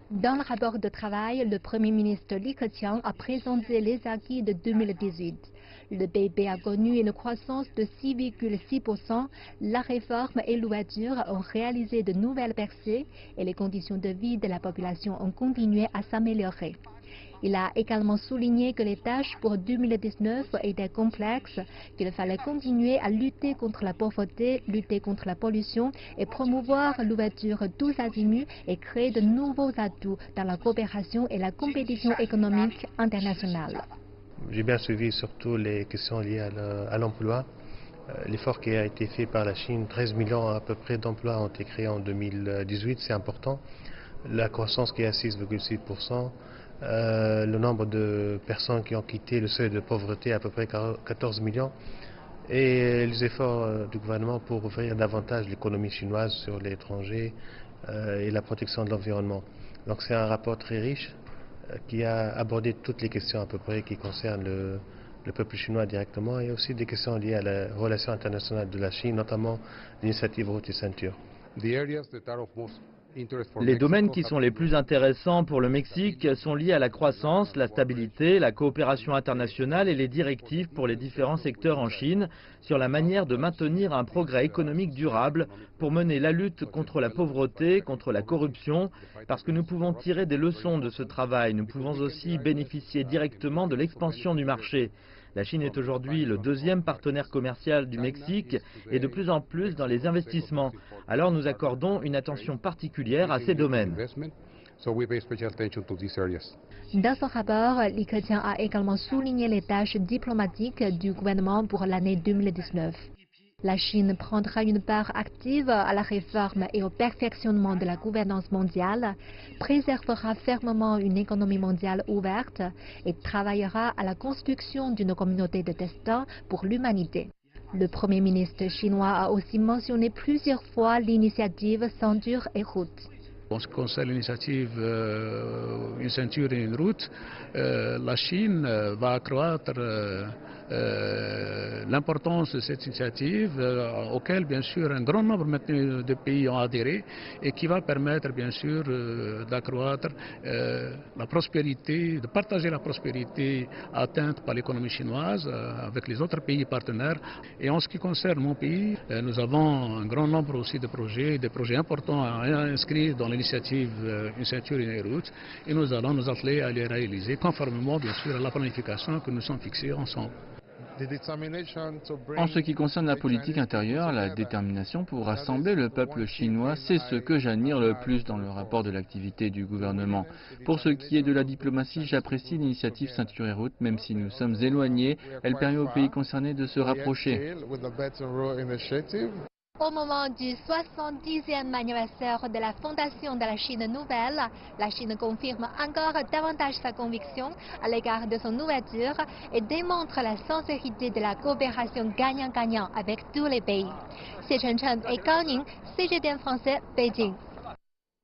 Dans le rapport de travail, le Premier ministre Li Keqiang a présenté les acquis de 2018. Le PIB a connu une croissance de 6,6%, la réforme et l'ouverture ont réalisé de nouvelles percées et les conditions de vie de la population ont continué à s'améliorer. Il a également souligné que les tâches pour 2019 étaient complexes, qu'il fallait continuer à lutter contre la pauvreté, lutter contre la pollution et promouvoir l'ouverture tous azimuts et créer de nouveaux atouts dans la coopération et la compétition économique internationale. J'ai bien suivi surtout les questions liées à l'emploi. L'effort qui a été fait par la Chine, 13 millions à peu près d'emplois ont été créés en 2018, c'est important. La croissance qui est à 6,6%. Le nombre de personnes qui ont quitté le seuil de pauvreté à peu près 14 millions et les efforts du gouvernement pour ouvrir davantage l'économie chinoise sur l'étranger et la protection de l'environnement. Donc c'est un rapport très riche qui a abordé toutes les questions à peu près qui concernent le peuple chinois directement et aussi des questions liées à la relation internationale de la Chine, notamment l'initiative Route et Ceinture. Les domaines qui sont les plus intéressants pour le Mexique sont liés à la croissance, la stabilité, la coopération internationale et les directives pour les différents secteurs en Chine sur la manière de maintenir un progrès économique durable pour mener la lutte contre la pauvreté, contre la corruption, parce que nous pouvons tirer des leçons de ce travail. Nous pouvons aussi bénéficier directement de l'expansion du marché. La Chine est aujourd'hui le deuxième partenaire commercial du Mexique et de plus en plus dans les investissements. Alors nous accordons une attention particulière à ces domaines. Dans son rapport, Li Keqiang a également souligné les tâches diplomatiques du gouvernement pour l'année 2019. La Chine prendra une part active à la réforme et au perfectionnement de la gouvernance mondiale, préservera fermement une économie mondiale ouverte et travaillera à la construction d'une communauté de destin pour l'humanité. Le Premier ministre chinois a aussi mentionné plusieurs fois l'initiative Ceinture et Route. En ce qui concerne l'initiative Une ceinture et une route, la Chine va accroître l'importance de cette initiative auquel bien sûr un grand nombre maintenant de pays ont adhéré et qui va permettre bien sûr d'accroître la prospérité, de partager la prospérité atteinte par l'économie chinoise avec les autres pays partenaires. Et en ce qui concerne mon pays, nous avons un grand nombre aussi de projets, des projets importants à inscrire dans l'initiative Une ceinture et une route et nous allons nous atteler à les réaliser conformément bien sûr à la planification que nous sommes fixés ensemble. En ce qui concerne la politique intérieure, la détermination pour rassembler le peuple chinois, c'est ce que j'admire le plus dans le rapport de l'activité du gouvernement. Pour ce qui est de la diplomatie, j'apprécie l'initiative Ceinture et Route, même si nous sommes éloignés, elle permet aux pays concernés de se rapprocher. Au moment du 70e anniversaire de la fondation de la Chine nouvelle, la Chine confirme encore davantage sa conviction à l'égard de son ouverture et démontre la sincérité de la coopération gagnant-gagnant avec tous les pays. C'est Chen Chen et Gao Ning, CGTN français, Beijing.